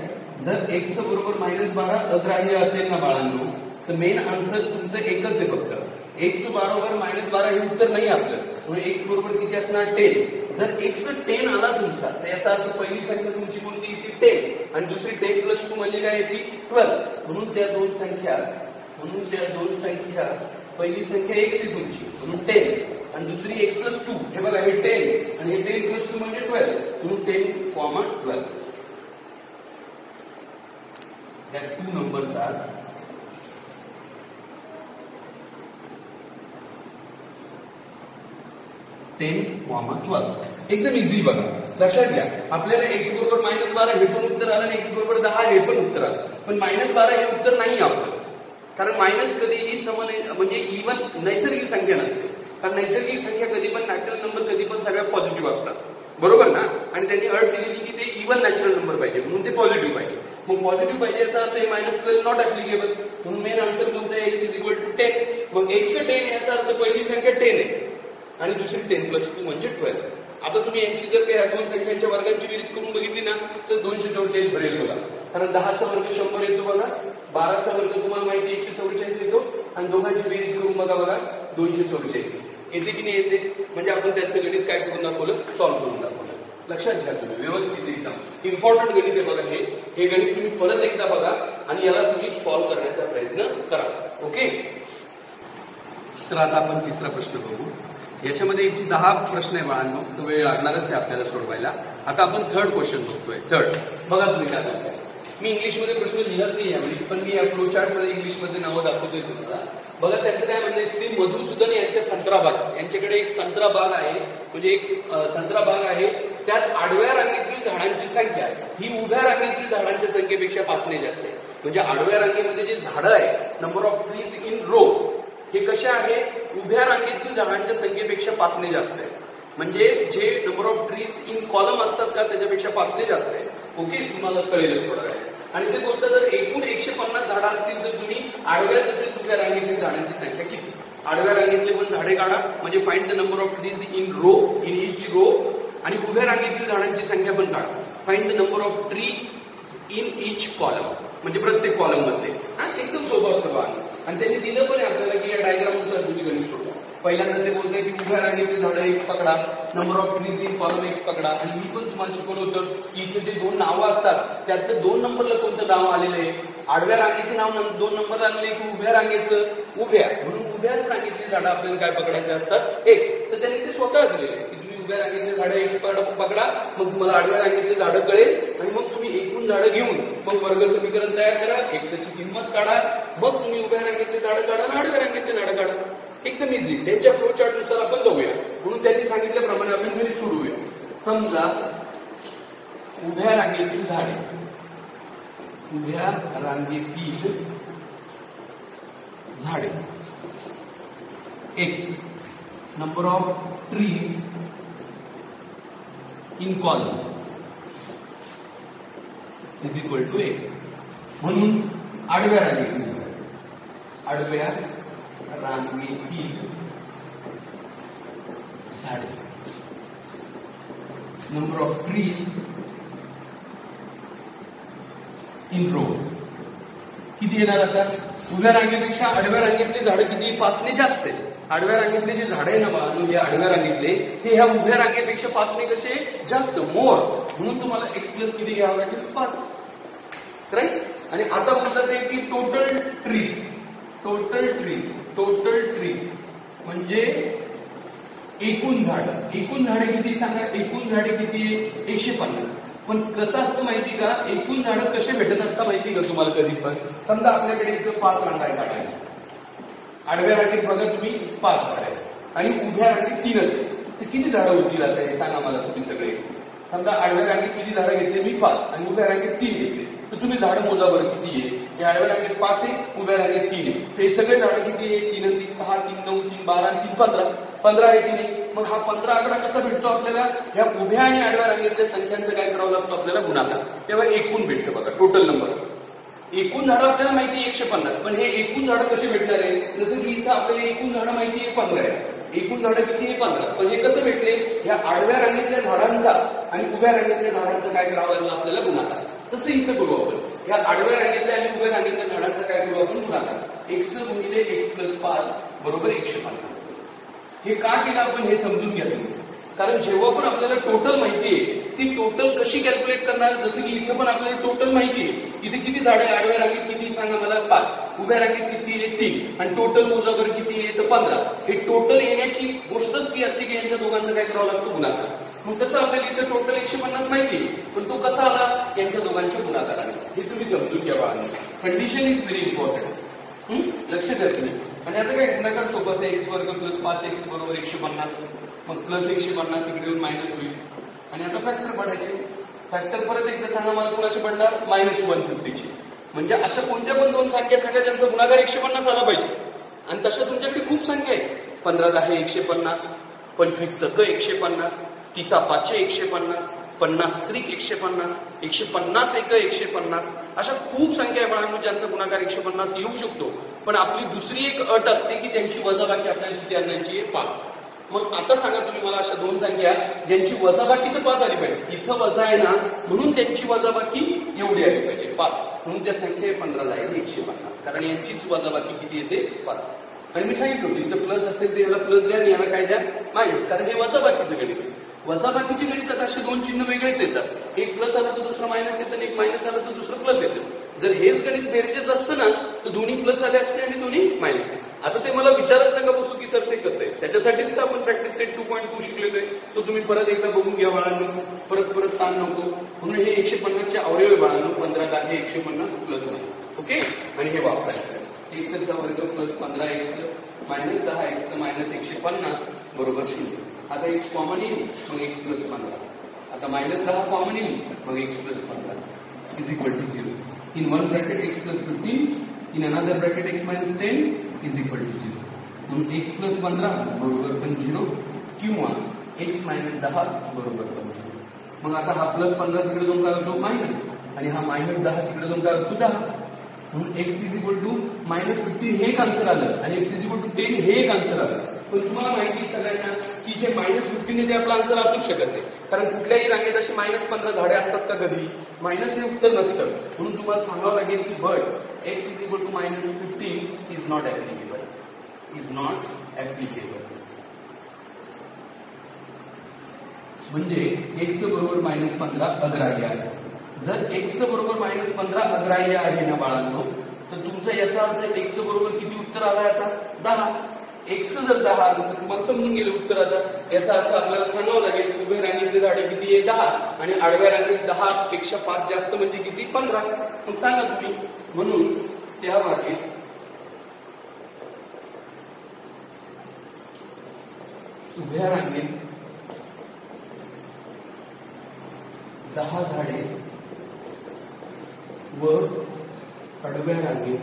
जर x बरोबर -12 अग्राह्य असेल ना बाळांनो, तर मेन आन्सर तुमचं एकच आहे फक्त. x बरोबर -12 हे उत्तर नाही आपलं. म्हणजे x बरोबर किती असणार? 10. जर x 10 आला तुमचा, तर याचा अर्थ पहिली संख्या तुमची कोणती? ती 10 आणि दुसरी 10 + 2 म्हणजे काय? ती 12. म्हणून त्या दोन संख्या पहिली संख्या x आहे तुमची म्हणून 10 आणि दुसरी x + 2. हे बघा, हे 10 आणि हे 10 + 2 म्हणजे 12. म्हणून 10, 12. That 2 numbers are 10, 12. एकदम इझी बघा, लक्षात घ्या. आपल्याला x बरोबर -12 हे पण उत्तर आलं आणि x बरोबर 10 हे पण उत्तर आलं, पण -12 हे उत्तर नाही आपलं. कारण मायनस कधीही म्हणजे इव्हन नैसर्गिक संख्या नसते. कारण नैसर्गिक संख्या कधी पण, नॅचरल नंबर कधी पण सगळ्या पॉझिटिव्ह असतात, बरोबर ना? आणि त्यांनी अट दिलेली की ते इव्हन नॅचरल नंबर पाहिजे, म्हणून ते पॉझिटिव्ह पाहिजे. मग पॉझिटिव्ह पाहिजे याचा अर्थ हे -12 नॉट ऍप्लिकेबल. म्हणून मेन आन्सर कोणतं आहे? x = 10. मग x 10 याचा अर्थ पहिली संख्या 10 आहे आणि दुसरी 10 + 2 म्हणजे 12. आता तुम्ही यांची जर काही दोन संख्यांच्या वर्गांची बेरीज करून बघितली ना, तर 244 भरेल बघा. कारण 10चा वर्ग 100 येतो बघा, 12चा वर्ग तुम्हाला माहिती 144 येतो आणि दोघांची बेरीज करून बघा 244 येते की नाही येते. म्हणजे आपण त्याचं गणित काय करून दाखवलं? सॉल्व्ह करून दाखवलं. लक्षात घ्या तुम्ही व्यवस्थित, एकदम इम्पॉर्टंट गणित आहे बघा हे गणित तुम्ही परत एकदा बघा आणि याला तुम्ही सॉल्व्ह करण्याचा प्रयत्न करा. ओके, तर आता आपण तिसरा प्रश्न बघू. याच्यामध्ये एकूण 10 प्रश्न आहे बाळांनो, तर वेळ लागणारच आहे आपल्याला सोडवायला. आता आपण थर्ड क्वेश्चन बघतोय. थर्ड बघा तुम्ही काय म्हणताय. मी इंग्लिशमध्ये प्रश्न लिहिलाच नाही यावेळी, पण मी या फ्लो चार्ट मध्ये इंग्लिशमध्ये नावं दाखवतोय तुम्हाला. बघा त्यांचं काय म्हणणं आहे, श्री मधुसूदन यांच्या संत्रा बाग, यांच्याकडे एक संत्रा बाग आहे. म्हणजे एक संत्रा बाग आहे, त्यात आडव्या रांगेतील झाडांची संख्या ही उभ्या रांगेतील झाडांच्या संख्येपेक्षा 5 ने जास्त आहे. म्हणजे आडव्या रांगेमध्ये जे झाडं आहे, number of trees in row, हे कसे आहे? उभ्या रांगेतील झाडांच्या संख्येपेक्षा 5 ने जास्त आहे. म्हणजे जे number of trees in column असतात का, त्याच्यापेक्षा 5 ने जास्त आहे. ओके, तुम्हाला कळेलच थोडं काय. आणि ते बोलतात जर एकूण 150 झाडं असतील तर तुम्ही आडव्या तसेच उभ्या रांगेतील झाडांची संख्या किती? आडव्या रांगेतले पण झाडे काढा, म्हणजे find the number of trees in row, in each row. आणि उभ्या रांगेतील झाडांची संख्या पण काढा, find the number of tree in each column. म्हणजे प्रत्येक कॉलम मध्ये. एकदम सोपं असतं पहा. आणि त्यांनी दिलं पण आहे आपल्याला की या डायग्रामनुसार तुम्ही गणित सोडवा. पहिल्यांदा ते बोलतोय की उभ्या रांगेतले झाडं एक्स पकडा, number of trees in column x पकडा. आणि मी पण तुम्हाला शिकवलं होतं की इथे जे दोन नावं असतात त्यातलं 2 नंबरला कोणतं नाव आलेलं आहे, आडव्या रांगेचं नाव 2 नंबर आलेलं आहे की उभ्या रांगेचं, उभ्या. म्हणून उभ्याच रांगेतली झाडं आपल्याला काय पकडायचे असतात, एक्स. तर त्यांनी ते स्वतः दिलेलं आहे की तुम्ही उभ्या रांगेतले झाडं एक्स पकडा, मग तुम्हाला आडव्या रांगेतले झाडं कळेल आणि मग तुम्ही एकूण झाडं घेऊन मग वर्ग समीकरण तयार करा, एक्सची किंमत काढा, मग तुम्ही उभ्या रांगेतले झाडं काढा आणि आडव्या रांगेतले झाडं काढा. एकदम इझी. त्यांच्या फ्लो चार्ट नुसार आपण जाऊया. म्हणून त्यांनी सांगितल्याप्रमाणे आपण गणित सोडवूया. समजा उभ्या रांगेतील झाडे, उभ्या रांगेतील झाडे x, number of trees in column is equal to x. म्हणून आडव्या रांगेतील झाडे, आडव्या रांगेतील झाडे, number of trees in row किती येणार आता? उभ्या रांगेपेक्षा आडव्या रांगेतले झाडं किती? 5 ने जास्त आहे. आडव्या रांगेतले जे झाडं आहे ना म्हणजे आडव्या रांगेतले ते ह्या उभ्या रांगेपेक्षा 5 ने कसे जास्त, मोर. म्हणून तुम्हाला एक्स प्लस किती घ्यावं लागेल? 5. राईट. आणि आता बोलतात ते की total trees, total trees, total trees म्हणजे एकूण झाडं. एकूण झाडे किती सांगा? एकूण झाडे किती आहे? 150. पण कसं असतं माहिती का? एकूण झाडं कसे भेटत असतात माहिती का तुम्हाला? कधी पण समजा आपल्याकडे इथं 5 रांगा आहेत झाडांच्या. आडव्या रांगेत बघा तुम्ही 5 झाड आहेत आणि उभ्या रांगेत 3च आहे. तर किती झाडं होतील आता हे सांगा मला तुम्ही सगळे. समजा आडव्या रांगेत किती झाडं घेतले मी? 5 आणि उभ्या रांगेत 3 घेतले. तर तुम्ही झाडं मोजा बरं किती आहे. हे आडव्या रांगेत 5 आहे, उभ्या रांगेत 3 आहे. ते सगळे झाडं किती आहे? 3 आणि 3 6, 3 9, 3 12 आणि 3 15. 15 आहे की नाही? मग हा 15 आकडा कसा भेटतो आपल्याला? ह्या उभ्या आणि आडव्या रांगेतल्या संख्यांचं काय करावं लागतं आपल्याला? गुणाकार. तेव्हा एकूण भेटतं बघा, टोटल नंबर. एकूण झाडं आपल्याला माहिती आहे 150. पण हे एकूण झाडं कसे भेटणार आहे? जसं की इथं आपल्याला एकूण झाडं माहिती आहे 15 आहे. एकूण झाडं किती आहे? 15. पण हे कसं भेटले? ह्या आडव्या रांगेतल्या झाडांचा आणि उभ्या रांगेतल्या झाडांचा काय करावं लागलं आपल्याला? गुणाकार. तसं इथं करू आपण. या आडव्या रांगेतल्या आणि उभ्या रांगेतल्या झाडांचा काय करू आपण? गुणाकार. एक्स गुणिले एक्स प्लस 5 बरोबर 150. हे का केलं आपण हे समजून घ्या तुम्ही. कारण जेव्हा पण आपल्याला टोटल माहिती आहे ती टोटल कशी कॅल्क्युलेट करणार? जसं की इथं पण आपल्याला टोटल माहिती आहे. इथे किती झाडं आहे? आडव्या रांगेत किती सांगा मला? 5. उभ्या रांगेत किती आहे? 3. आणि टोटल मोजावर किती आहे? तर 15. हे टोटल येण्याची गोष्टच ती असते की यांच्या दोघांचं काय करावं लागतं? गुणाकार. मग तसं आपल्याला इथं टोटल 150 माहिती आहे, पण तो कसा आला? यांच्या दोघांच्या गुणाकाराने. हे तुम्ही समजून घ्या. Condition is very important. लक्ष द्या तुम्ही. आणि आता काय गुणाकार सोपं आहे. एक्स वर्ग प्लस 5x बरोबर 150. मग प्लस 150 इकडे येऊन मायनस होईल. आणि आता फॅक्टर पडायचे. फॅक्टर परत एकदा सांगा मला कुणाचे पडणार? -150चे. म्हणजे अशा कोणत्या पण 2 संख्या सांगा ज्यांचा गुणाकार 150 आला पाहिजे. आणि तशा तुमच्याकडे खूप संख्या आहे. 15 10 150, 25 सक 150, 30 5 150, 50 त्रिक 150, 150 एक 150. अशा खूप संख्या आहे बाळांनो ज्यांचा गुणाकार 150 येऊ शकतो. पण आपली दुसरी एक अट असते की त्यांची वजाबाकी आपल्याला किती आणायची आहे? 5. मग आता सांगा तुम्ही मला अशा 2 संख्या ज्यांची वजाबाकी तर 5 आली पाहिजे. इथं वजा आहे ना म्हणून त्यांची वजाबाकी एवढी आली पाहिजे 5. म्हणून त्या संख्या 15 आहे 150. कारण यांचीच वजाबाकी किती येते? 5. आणि मी सांगितलं होतं इथं प्लस असेल तर याला प्लस द्या आणि याला काय द्या? मायनस. कारण हे वजाबाकीचं गणित आहे. वजाबाकीचे गणितात असे 2 चिन्ह वेगळेच येतात. एक प्लस आलं तर दुसरं मायनस येतं, एक मायनस आलं तर दुसरं प्लस येतं. जर हेच गणित बेरजेच असतं ना तर दोन्ही प्लस आले असते आणि दोन्ही मायनस. आता ते मला विचारत नका बसू की सर ते कसं आहे. त्याच्यासाठीच तर आपण प्रॅक्टिस सेट 2.2 शिकलेलो आहे. तो तुम्ही परत एकदा बघून घ्या बाळांनो. परत ताण नको. म्हणून हे 150चे अवयव आहे बाळांनो. 15 10 150 प्लस मायनस. ओके. आणि हे वापरायचं. x चा वर्ग plus 15x minus 10x minus 150 बरोबर 0. आता x कॉमन येईल मग x प्लस 15. आता मायनस 10 कॉमन येईल मग x plus 15 is equal to 0. In one bracket x plus 15, in another bracket x minus 10 is equal to 0. म्हणून x plus 15 बरोबर पण 0 किंवा x minus 10 बरोबर पण 0. मग आता हा प्लस 15 तिकडे जाऊन काय होतो? मायनस. आणि हा मायनस 10 तिकडे जाऊन काय होतो? 10. म्हणून x इज इक्वल टू -15 हे एक आन्सर आलं आणि x इज इक्वल टू 10 हे एक आन्सर आलं. पण तुम्हाला माहिती सगळ्यांना की 15 -15 ते आपला आन्सर असूच शकत नाही, कारण कुठल्याही रांगेत अशी -15 झाडे असतात का कधी? मायनस हे उत्तर नसतं. म्हणून तुम्हाला सांगावं लागेल की but x is equal to -15 is not applicable, is not applicable. म्हणजे x बरोबर -15 अग्राह्य आहे. जर x बरोबर -15 अग्राह्य आहे ना बाळांनो, तर तुमचा याचा अर्थ x बरोबर किती उत्तर आलाय आता? 10. x जर 10 आलं तर तुम्हाला समजून गेलं उत्तर. आता याचा अर्थ आपल्याला सांगावं लागेल की उभ्या रांगेतली झाडे किती आहे? 10, आणि आडव्या रांगेत 10 पेक्षा 5 जास्त म्हणजे किती? 15. मग सांगा तुम्ही. म्हणून त्या बाबतीत उभ्या रांगेत 10 झाडे व आडव्या रांगेत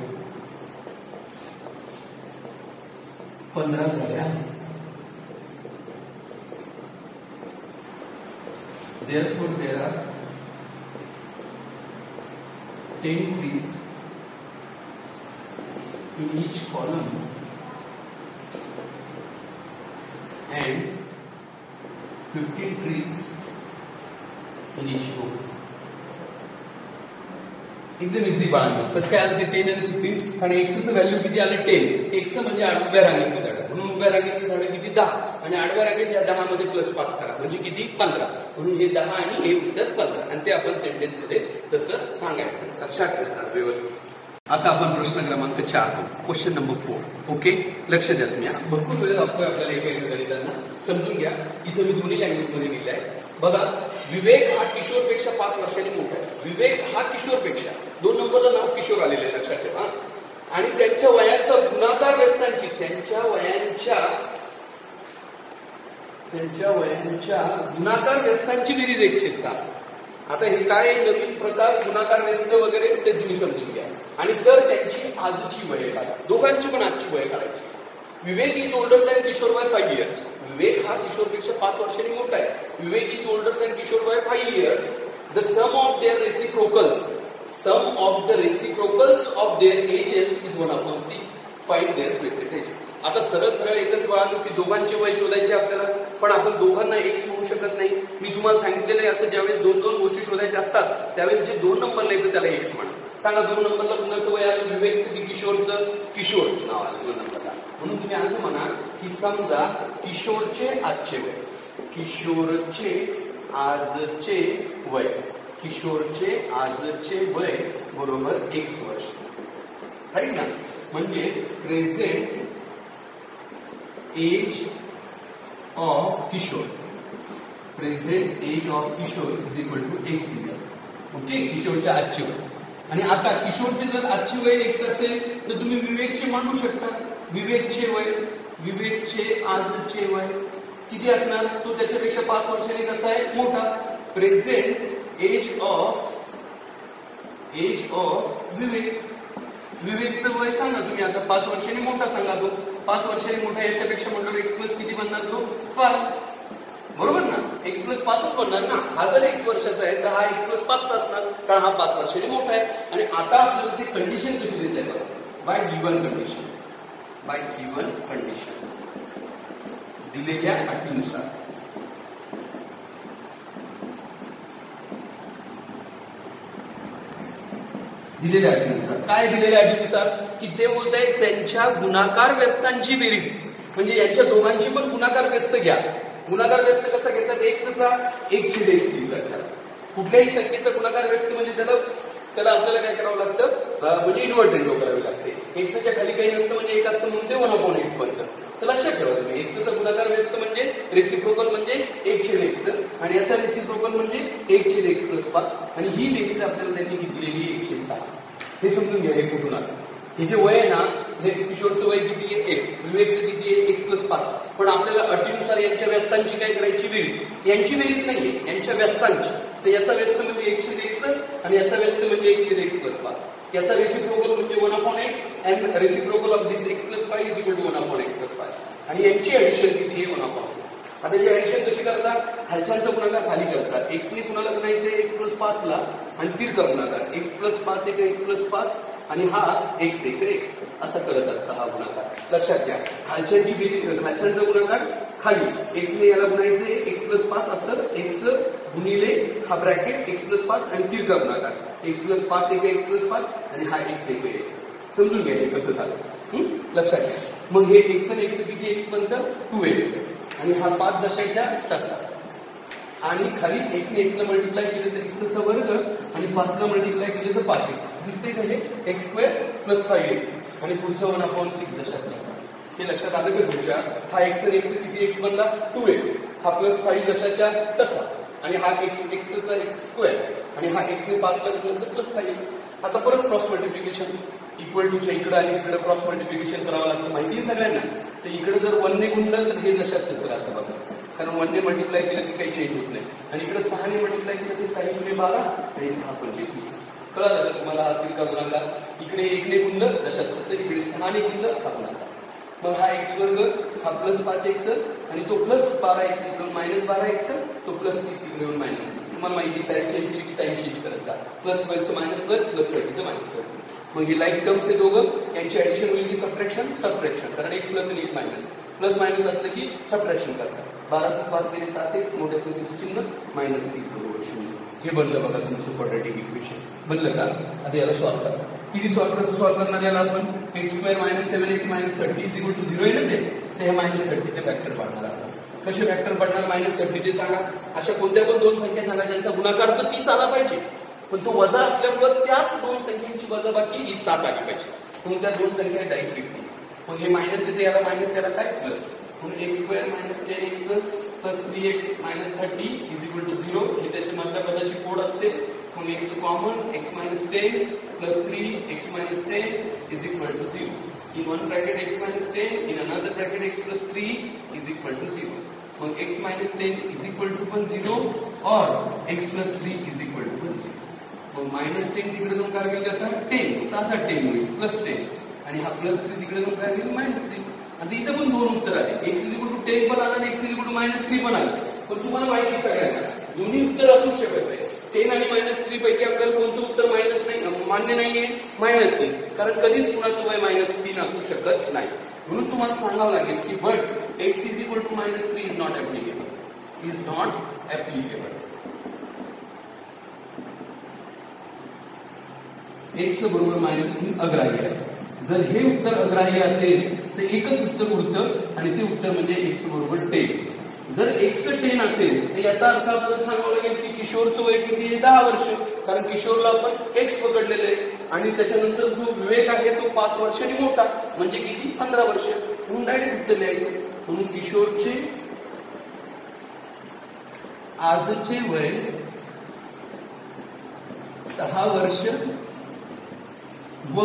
15 झाडे आहेत. Therefore, there are 10 trees in each column and 15 trees in each row. एकदम इझी बाळांनो. कसं काय आलं ते 10 आणि 15? कारण एक्सचं व्हॅल्यू किती आलं? 10. एक्स म्हणजे उभ्या रांगेतली झाडं, म्हणून उभ्या रांगेतली झाडं किती? 10, आणि आडव्या रांगेत या 10 मध्ये +5 करा म्हणजे किती? 15. म्हणून हे 10 आणि हे उत्तर 15, आणि ते आपण सेंटेन्स मध्ये तसं सांगायचं. लक्षात ठेवा व्यवस्थित. आता आपण प्रश्न क्रमांक 4, क्वेश्चन नंबर 4. ओके, लक्ष द्या तुम्ही. भरपूर वेळ लागतोय आपल्याला एका गणितांना. समजून घ्या. इथं मी दोन्ही लँग्वेज मध्ये लिहिलंय. बघा, विवेक हा किशोरपेक्षा 5 वर्षांनी मोठा आहे. विवेक हा किशोरपेक्षा, 2 नंबरला नाव किशोर आलेलं आहे, लक्षात ठेवा. आणि त्यांच्या वयाचा गुणाकार व्यस्तांची, त्यांच्या वयांच्या गुणाकार व्यस्तांची बेरीज 106. आता हे काय नवीन प्रकार गुणाकार व्यस्त वगैरे ते तुम्ही समजून घ्या. आणि तर त्यांची आजची वय काढा, दोघांची पण आजची वय काढायची. Vivek is older than Kishor by 5 years. Vivek हा किशोरपेक्षा 5 वर्षांनी मोठा आहे. Vivek is older than Kishor by 5 years. The sum of their reciprocals of their ages is 1/6. Find their present age. आता सरळ एकच बाळांनो की दोघांची वय शोधायची आपल्याला, पण आपण दोघांना एक्स म्हणू शकत नाही. मी तुम्हाला सांगितलेलं आहे असं ज्यावेळेस 2 गोष्टी शोधायच्या असतात त्यावेळेस जे 2 नंबरला येतं त्याला एक्स म्हणा. सांगा 2 नंबरला कुणाचं वय आलं? विवेकचं की किशोरचं नाव आलं 2 नंबरला. म्हणून तुम्ही असं म्हणा की समजा किशोरचे आजचे वय, किशोरचे आजचे वय बरोबर x वर्ष, राईट ना? म्हणजे present age of Kishor is equal to x years. Okay, किशोरचे आजचे वय. आणि आता किशोरचे जर आजची वय x असेल तर तुम्ही विवेकचे मांडू शकता. विवेकचे आजचे वय किती असणार? तो त्याच्यापेक्षा 5 वर्षांनी कसा आहे? मोठा. प्रेझेंट एज ऑफ विवेकचं वय सांगा तुम्ही आता. 5 वर्षांनी मोठा सांगा तो. 5 वर्षांनी मोठा याच्यापेक्षा म्हणल्यावर x प्लस किती बनणार? तो 5, बरोबर ना? x प्लस 5च बनणार ना. हा जर x वर्षाचा आहे तर हा x प्लस 5चा असणार, कारण हा 5 वर्षांनी मोठा आहे. आणि आता आपल्याला ती कंडिशन कशी देत आहे बघा, बाय गिव्हन कंडिशन. दिलेल्या अटीनुसार. काय दिलेल्या अटीनुसार? की ते बोलत आहे त्यांच्या गुणाकार व्यस्तांची बेरीज, म्हणजे यांच्या दोघांची पण गुणाकार व्यस्त घ्या. गुणाकार व्यस्त कसा घेतात? एक्सचा 1/x घेतात. कुठल्याही संख्येचा गुणाकार व्यस्त म्हणजे त्याला आपल्याला काय करावं लागतं? म्हणजे इन्व्हर्ट विंडो करावी लागते. एक्सच्या खाली काही नसतं म्हणजे 1 असतं म्हणून ते 1/x बनतं. तर लक्षात ठेवा तुम्ही, एक्सचा गुणाकार व्यस्त म्हणजे रेसिप्रोकल म्हणजे 1/x, आणि याचा रेसिप्रोकल म्हणजे 1/x प्लस 5. आणि ही बेरीज आपल्याला त्यांनी घेतलेली 106. हे समजून घ्या हे कुठून आलं. हे जे वय आहे ना, हे किशोरचं वय किती आहे? x. विवेकचं किती आहे? x plus 5. पण आपल्याला अटीनुसार यांच्या व्यस्तांची काय करायची? बेरीज. यांची बेरीज नाहीये, यांच्या व्यस्तांची. तर याचा व्यस्त म्हणजे 1/x आणि याचा व्यस्त म्हणजे 1/x प्लस 5. याचा रेसिप्रोकल म्हणजे 1/x and reciprocal of this x plus 5 is equal to 1/x plus 5. आणि यांची ऍडिशन किती आहे? 1/6. आता ही ऍडिशन कशी करतात? खालच्यांचा गुणाकार खाली करतात. x ने कुणाला गुणायचे? x प्लस 5 ला, आणि तिरका गुणाकार x प्लस 5 एक x प्लस 5 आणि हा x एक x असा करत असता हा गुणाकार. लक्षात घ्या, खालच्यांचा गुणाकार खाली एक्स ने याला गुणायचे एक्स प्लस 5 असं एक्स गुणिले हा ब्रॅकेट एक्स प्लस 5 आणि तिरका गुणाकार एक्स प्लस 5 एक एक्स प्लस 5 आणि हा एक्स एक एक्स. समजून घ्या हे कसं झालं, लक्षात घ्या. मग हे एक्स आणि एक्स किती एक्स बनतं 2x आणि हा 5 जशाच्या तसा आणि खाली एक्स ने एक्स ला मल्टिप्लाय केलं तर एक्सचा वर्ग आणि 5 ला मल्टिप्लाय केलं तर 5x दिसतंय का हे एक्स स्क्वेअर प्लस 5x आणि पुढचं 1/6 जशाच तसा. हे लक्षात आलं का तुमच्या? हा एक्स आणि एक्स किती एक्स बनला 2x हा प्लस 5 जशाच्या तसा आणि हा एक्सचा एक्स स्क्वेअर आणि हा एक्स ने 5 ला गुणलं तर प्लस 5x. आता परत क्रॉस मल्टिप्लिकेशन इक्वल टूच्या इकडे आणि इकडे क्रॉस मल्टिप्लिकेशन करावं लागतं माहिती आहे सगळ्यांना. तर इकडे जर 1 ने गुणलं तर हे जशाच तसं राहतं बघा, कारण 1 ने मल्टिप्लाय केलं की काही चेंज होत नाही आणि इकडे 6 ने मल्टिप्लाय केलं ते 6 × 12 आणि 6 × 30. कळलं का तुम्हाला हा तिरका गुणाकार? इकडे 1 ने गुणलं जशाच तसं, इकडे 6 ने गुणलं हा गुणाकार. मग हा एक्स वर्ग हा प्लस 5x आणि तो प्लस 12x इकडून मायनस 12x तो प्लस 30 इकडून मायनस 30. तुम्हाला माहिती साईड चेंज केली की साईन चेंज करायचा. प्लस 12चं मायनस 12 प्लस 30चं मायनस 30. मग ही लाईक टर्म्स आहे दोघं, यांची ऍडिशन होईल की सबट्रॅक्शन कारण 1 प्लस आणि 1 मायनस. प्लस मायनस असलं की सबट्रॅक्शन करतात. 12 × 5 = 7x मोठ्या संख्येचं चिन्ह मायनस 30 बरोबर 0. हे बनलं बघा तुमचं क्वाड्रॅटिक इक्वेशन. बनलं का? आता याला सॉल्व्ह करा. किती कसं सॉल्व्ह करणार याला आपण? x² - 7x - 30 = 0 आहे ना ते. हे -30 चे फॅक्टर पाडणार आपण. कसे फॅक्टर पडणार -30 चे सांगा? अशा कोणत्या पण दोन संख्या सांगा ज्यांचा गुणाकार तर 30 आला पाहिजे, पण तो वजा असल्यामुळे त्याच दोन संख्यांची वजाबाकी ही 7 आली पाहिजे. म्हणून त्या दोन संख्या डायरेक्टली 30. मग हे मायनस येते याला मायनस याला काय प्लस. म्हणून x² - 10x + 3x - 30 = 0. ही त्याच्या मधल्या पदाची कोड असते. मग x कॉमन x - 10 + 3 x - 10 = 0. In one bracket x - 10, in another bracket x + 3 = 0. मग x - 10 = 0 or x + 3 = 0. मग -10 तिकडे जाऊन काय केलं जातं 10 साधा 10 होईल +10 आणि हा +3 तिकडे जाऊन काय केलं -3. आता इथं पण दोन उत्तर आले. x = 10 पण आलं आणि x = -3 पण आलं. पण तुम्हाला माहिती सगळ्यांना दोन्ही उत्तर असू शकत नाही. 10 आणि -3 पैकी आपल्याला कोणतं उत्तर मायनस नाही मान्य नाहीये -3, कारण कधीच कुणाचं वय -3 असू शकत नाही. म्हणून तुम्हाला सांगावं लागेल की but x = -3 is not applicable. x बरोबर -3 अग्राह्य आहे. जर हे उत्तर अग्राह्य असेल तर एकच उत्तर उरतं आणि ते उत्तर म्हणजे x बरोबर 10. जर x 10 असेल तर याचा अर्थ आपल्याला सांगावं लागेल की किशोरचं वय किती आहे 10 वर्ष, कारण किशोरला आपण x पकडलेलं आहे आणि त्याच्यानंतर जो विवेक आहे तो 5 वर्षांनी मोठा म्हणजे किती 15 वर्ष. म्हणून डायरेक्ट उत्तर लिहायचं. म्हणून किशोरचे आजचे वय 10 वर्ष व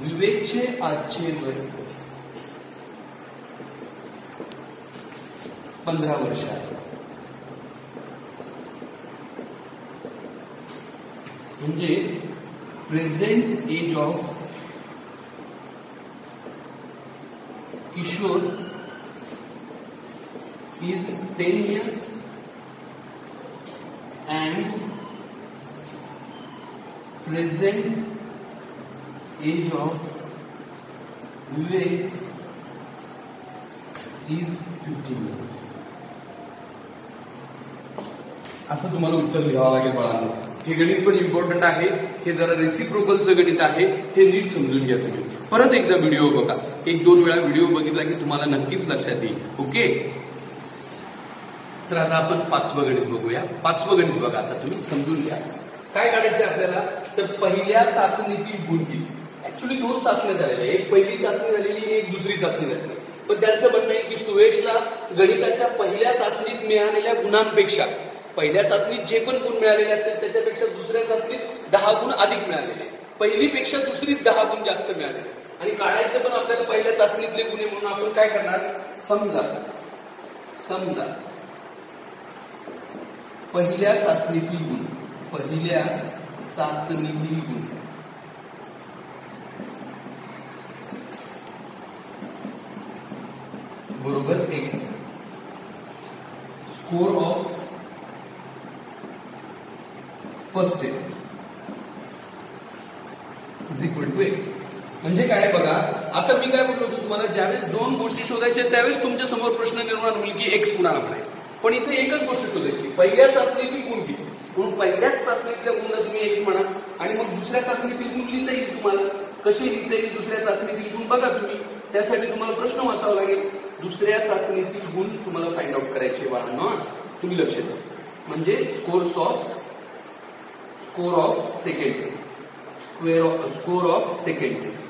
विवेकचे आजचे वय 15 वर्ष आहे. म्हणजे present age of Kishore is 10 years and present age of Vivek is 15 years. असं तुम्हाला उत्तर लिहावं लागेल बाळांनो. हे गणित पण इम्पॉर्टंट आहे. हे जरा रेसिप्रोकलचं गणित आहे, हे नीट समजून घ्या तुम्ही. परत एकदा व्हिडिओ बघा. 1-2 वेळा व्हिडिओ बघितला की तुम्हाला नक्कीच लक्षात येईल. ओके, तर आता आपण 5वं गणित बघूया. 5वं गणित बघा. आता तुम्ही समजून घ्या काय काढायचं आपल्याला. तर पहिल्या चाचणीतील गुण किती. ऍक्च्युली 2 चाचण्या झालेल्या, एक पहिली चाचणी झालेली आणि एक दुसरी चाचणी झालेली. पण त्यांचं म्हणणं आहे की सुयशला गणिताच्या पहिल्या चाचणीत मिळालेल्या गुणांपेक्षा पहिल्या चाचणीत जे पण गुण मिळालेले असेल त्याच्यापेक्षा दुसऱ्या चाचणीत 10 गुण अधिक मिळालेले. पहिलीपेक्षा दुसरीत 10 गुण जास्त मिळालेले. आणि काढायचं पण आपल्याला पहिल्या चाचणीतले गुण म्हणून आपण काय करणार. समजा पहिल्या चाचणीतील गुण बरोबर x score of first test is equal to x. म्हणजे काय बघा, आता मी काय बोललो होतो तुम्हाला ज्यावेळेस दोन गोष्टी शोधायच्या त्यावेळेस तुमच्या समोर प्रश्न निर्माण होईल की एक्स कुणाला म्हणायचं, पण इथे एकच गोष्ट शोधायची, पहिल्या चाचणीतील गुण किती. म्हणून पहिल्याच चाचणीतल्या गुणला तुम्ही एक्स म्हणा आणि मग दुसऱ्या चाचणीतील गुण लिहिता येईल तुम्हाला. कसे लिहिता येईल दुसऱ्या चाचणीतील गुण बघा तुम्ही. त्यासाठी तुम्हाला प्रश्न वाचावा लागेल. दुसऱ्या चाचणीतील गुण तुम्हाला फाइंड आउट करायचे बाळांनो, तुम्ही लक्ष द्या. म्हणजे score of second test, score of second test.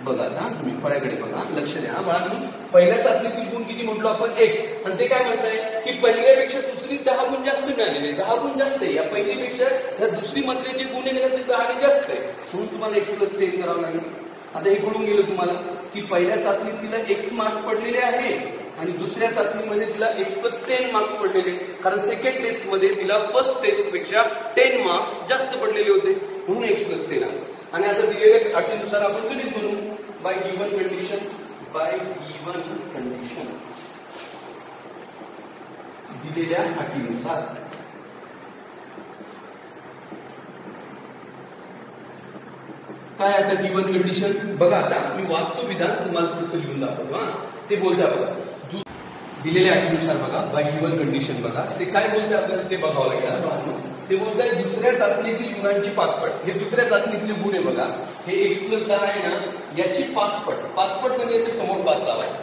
बघा आता तुम्ही फळ्याकडे बघा, लक्ष द्या बाळांनो. पहिल्या चाचणीतील गुण किती म्हटलो आपण एक्स, आणि ते काय म्हणताय की पहिल्यापेक्षा दुसरी 10 गुण जास्त मिळालेले, 10 गुण जास्त आहे. या पहिलीपेक्षा या दुसरी मधले जे गुण आहे ते 10 जास्त आहे, म्हणून तुम्हाला एक्स प्लस 10 करावं लागेल. आता हे कळून गेलं तुम्हाला की पहिल्या चाचणीत तिला एक्स मार्क पडलेले आहे आणि दुसऱ्या चाचणीमध्ये तिला एक्स प्लस 10 मार्क्स पडलेले, कारण सेकंड टेस्ट मध्ये तिला फर्स्ट टेस्ट पेक्षा 10 मार्क्स जास्त पडलेले होते, म्हणून एक्स प्लस 10 आले. आणि आता दिलेल्या अटीनुसार आपण गणित बनवू. बाय गिव्हन कंडिशन दिलेल्या अटीनुसार काय आता गिव्हन कंडिशन बघा. आता मी वाचतो विधान, तुम्हाला कसं लिहून दाखवतो. ते बोलता बघा दिलेल्या अटीनुसार बघा, बाय गिव्हन कंडिशन बघा ते काय बोलते आपल्याला ते बघावं लागेल. ते बोलताय दुसऱ्या चाचणीतील गुणांची 5 पट. हे दुसऱ्या चाचणीतले गुण आहे बघा, हे एक्स प्लस 10 आहे ना, याची 5 पट. 5 पट म्हणजे याच्या समोर 5 लावायचं.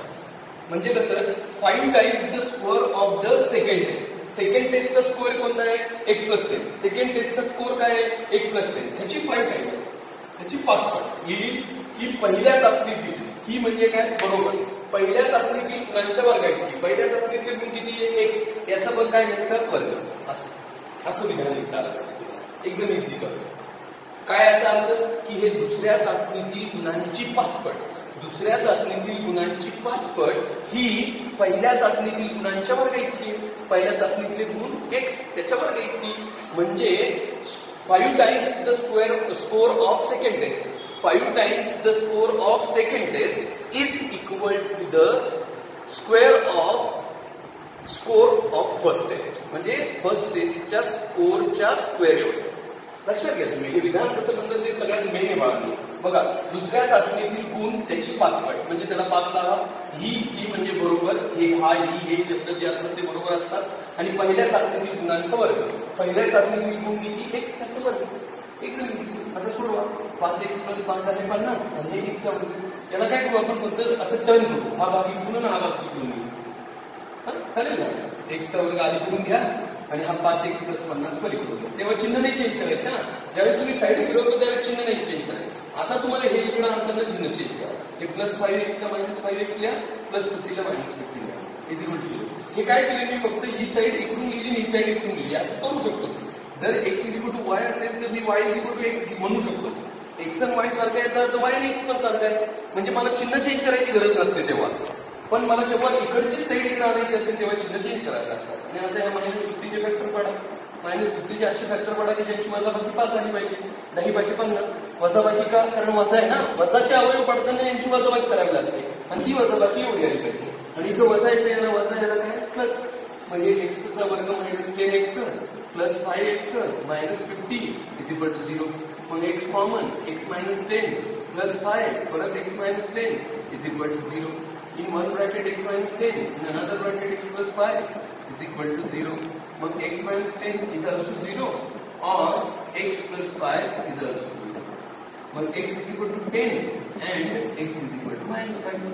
म्हणजे कसं 5 times the score of the second test. Second टेस्टचा स्कोअर कोणता आहे एक्स प्लस 10. सेकंड टेस्टचा स्कोअर काय आहे एक्स प्लस 10. त्याची 5 टाइम्स, त्याची 5 पट लिहिली. ही पहिल्या चाचणीतील, ही म्हणजे काय बरोबर पहिल्या चाचणीतील गुणांच्या वर्गाची. पहिल्या चाचणीतील गुण किती आहे एक्स, याचा पण काय घ्यायचा वर्ग. असं विधान लिहिता आलं पाहिजे, एकदम इझी कर. काय याचा अर्थ की हे दुसऱ्या चाचणीतील गुणांची 5 पट. दुसऱ्या चाचणीतील गुणांची 5 पट ही पहिल्या चाचणीतील गुणांच्या वर्गा इतकी. पहिल्या चाचणीतले गुण एक्स त्याच्या वर्गा इतकी. म्हणजे 5 times the score of second test. 5 times the score of second test is equal to the square of score of first test. म्हणजे फर्स्ट टेस्टच्या स्कोरच्या स्क्वेअर एवढे. लक्षात घ्या तुम्ही, हे विधान कसं बनतं ते सगळ्यात मेन आहे बाळांनो. बघा दुसऱ्या चाचणीतील गुण त्याची 5 पट, म्हणजे त्याला 5 लावा. ही म्हणजे बरोबर, हे शब्द जे असतात ते बरोबर असतात. आणि पहिल्या चाचणीतील गुणांचा वर्ग. पहिल्या चाचणीतील गुण किती एक्स, त्याचा वर्ग. एकदम इझी. आता सोडवा. 5x प्लस 5 झाले 50 आणि हे एक्सचा वर्ग. याला काय करू आपण फक्त असं टर्न करू, हा भाग इकडून हा भाग इकडून. चालेल ना, एक्सचा वर्ग आधी करून घ्या आणि हा 5x प्लस 50 पलीकडून घ्या. तेव्हा चिन्ह नाही चेंज करायचे. ज्यावेळेस तुम्ही साईड फिरवतो त्यावेळेस चिन्ह नाही चेंज करायचं. आता तुम्हाला हे इकडे आणताना चिन्ह चेंज करा. हे प्लस 5x ला मायनस 5x लिहा, प्लस 50 ला मायनस 50 लिहा, इज इक्वल टू 0. हे काय केलं मी फक्त ही साईड इकडून लिहिली आणि ही साईड इकडून लिहिली, असं करू शकतो. जर x is equal to y असेल तर मी y is equal to x म्हणू शकतो. x आणि y सारखा आहे तर y आणि x पण सारखा आहे. म्हणजे मला चिन्ह चेंज करायची गरज नसते तेव्हा. पण मला जेव्हा इकडची साईड इकडे आणायची असेल तेव्हा चिन्ह चेंज करायला लागतात. आणि आता ह्या मायनस 50चे फॅक्टर पडा, मायनस 50चे असे फॅक्टर पडा की ज्यांची वजाबाकी 5 झाली पाहिजे. 10 5 50. वजाबाकी का, कारण वजा आहे ना, वजाचे अवयव पडताना यांची वजाबाकी करावी लागते आणि ती वजाबाकी एवढी आली पाहिजे. आणि इथं वजा येते, याला वजा यायला काय प्लस, म्हणजे एक्सचा वर्ग minus 10x plus 5x minus 50 is equal to 0. मग x कॉमन, x मायनस 10 प्लस 5 परत x minus 10 is equal to 0. In one bracket x minus 10, in another bracket x plus 5 is equal to 0. But x minus 10 is also 0, or x plus 5 is also 0. But x is equal to 10 and x is equal to minus 5.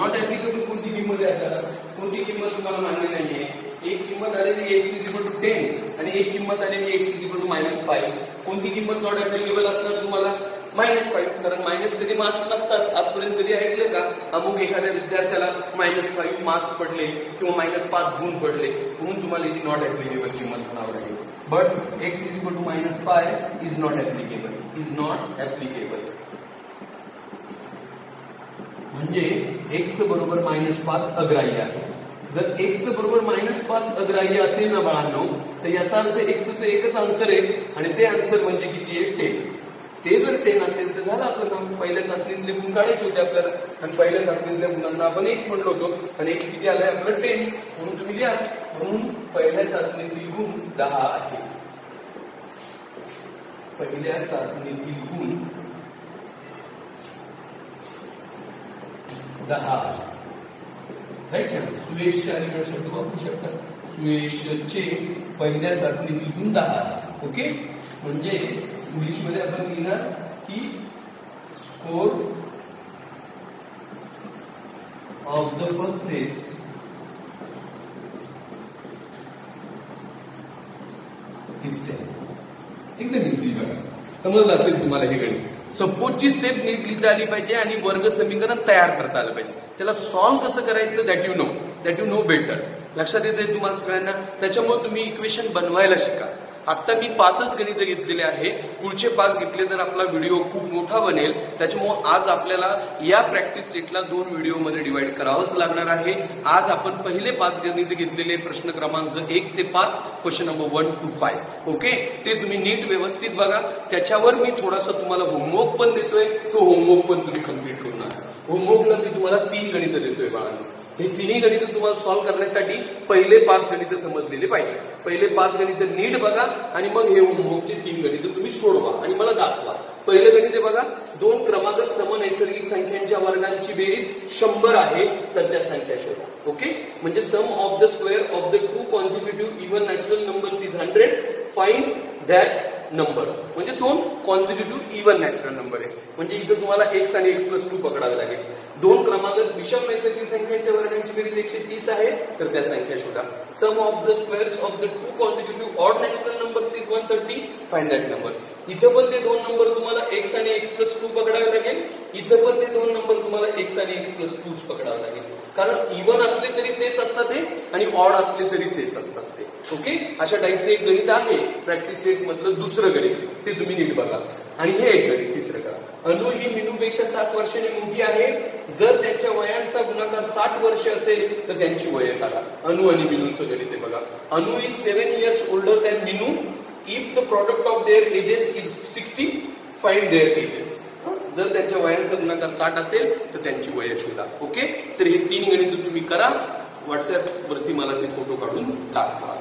Not applicable कोणती किंमत आहे आता? कोणती किंमत तुम्हाला मान्य नाहीये? एक किंमत आलेली x is equal to 10 आणि एक किंमत आलेली x is equal to minus 5. कोणती किंमत नॉट ऍप्लिकेबल असणार तुम्हाला? -5. कारण मायनस कधी मार्क्स नसतात. आजपर्यंत कधी ऐकलं का अमुक एखाद्या विद्यार्थ्याला -5 मार्क्स पडले किंवा -5 गुण पडले, म्हणून तुम्हाला ही नॉट ऍप्लिकेबल किंमत म्हणावं लागेल. But x is equal to -5 is not applicable, is not applicable. म्हणजे x बरोबर -5 अग्राह्य आहे. जर x बरोबर -5 अग्राह्य असेल ना बाळांनो, तर याचा अर्थ x चं एकच आन्सर आहे आणि ते आन्सर म्हणजे किती आहे 10. ते जर 10 असेल तर झालं आपलं काम. पहिल्या चाचणीतले गुण काढायचे होते आपल्याला आणि पहिल्या चाचणीतल्या गुणांना आपण x म्हणलो होतो आणि x किती आलाय आपलं 10, म्हणून तुम्ही लिहा. म्हणून पहिल्या चाचणीतील गुण 10 आहे. पहिल्या चाचणीतील गुण 10 राईट ना. सुयशचे अलीकडे शब्द वापरू शकतात. सुयशचे पहिल्या चाचणीतून 10. ओके, म्हणजे इंग्लिशमध्ये आपण लिहिणार की score of the first test is 10. एकदम इझी बघा, समजलं असेल तुम्हाला हे गणित. सपोजची स्टेप नीट लिहिता आली पाहिजे आणि वर्ग समीकरण तयार करता आलं पाहिजे. त्याला सॉल्व्ह कसं करायचं दॅट यू नो बेटर. लक्षात येते तुम्हाला सगळ्यांना. त्याच्यामुळे तुम्ही इक्वेशन बनवायला शिका. आता मी 5च गणित घेतलेले आहे, पुढचे 5 घेतले तर आपला व्हिडिओ खूप मोठा बनेल. त्याच्यामुळे आज आपल्याला या प्रॅक्टिस सेटला 2 व्हिडिओमध्ये डिवाइड करावंच लागणार आहे. आज आपण पहिले 5 गणित घेतलेले, प्रश्न क्रमांक 1 ते 5, क्वेश्चन नंबर 1 to 5. ओके, ते तुम्ही नीट व्यवस्थित बघा. त्याच्यावर मी थोडासा तुम्हाला होमवर्क पण देतोय, तो होमवर्क पण तुम्ही कम्प्लीट करू नका. होमवर्कला मी तुम्हाला 3 गणित देतोय बाळांनो. हे 3ही गणित तुम्हाला सॉल्व्ह करण्यासाठी पहिले 5 गणित समजलेले पाहिजे. पहिले 5 गणित नीट बघा आणि मग हे होमवर्कचे 3 गणित तुम्ही सोडवा आणि मला दाखवा. पहिलं गणित बघा, 2 क्रमागत समनैसर्गिक संख्यांच्या वर्गांची बेरीज 100 आहे तर त्या संख्या शोधा. ओके, म्हणजे sum of the square of the 2 consecutive even natural numbers is 100. Find that numbers. म्हणजे 2 कॉन्सिक्युटिव्ह इव्हन नॅचरल नंबर आहे, म्हणजे इथं तुम्हाला x आणि x+2 पकडावे लागेल. 2 क्रमागत विषम नैसर्गिक संख्यांच्या वर्गांची बेरीज 130 आहे तर त्या संख्या शोधा. Sum of the squares of the 2 consecutive odd natural numbers is 130. Find that numbers. इथं पण ते 2 नंबर तुम्हाला x आणि x+2 पकडावे लागेल. इथं पण ते 2 नंबर तुम्हाला x आणि x+2 पकडावे लागेल, कारण इव्हन असले तरी तेच असतात ते आणि ऑड असले तरी तेच असतात ते. ओके, अशा टाईपचे एक गणित आहे प्रॅक्टिस सेट मधलं दुसरं गणित, ते तुम्ही नीट बघा. आणि हे एक गणित तिसरं करा. अनु ही मिनूपेक्षा 7 वर्षांनी मोठी आहे. जर त्यांच्या वयांचा गुणाकार 60 वर्ष असेल तर त्यांची वय काढा. अनु आणि मिनूचं गणित आहे बघा. Anu is 7 years older than Minu. If the product of their ages is 60, find their ages. जर त्यांच्या वयांचा गुणाकार 60 असेल तर त्यांची वय शोधा. ओके, तर हे 3 गणित तुम्ही करा. व्हॉट्सअप वरती मला ते फोटो काढून दाखवा.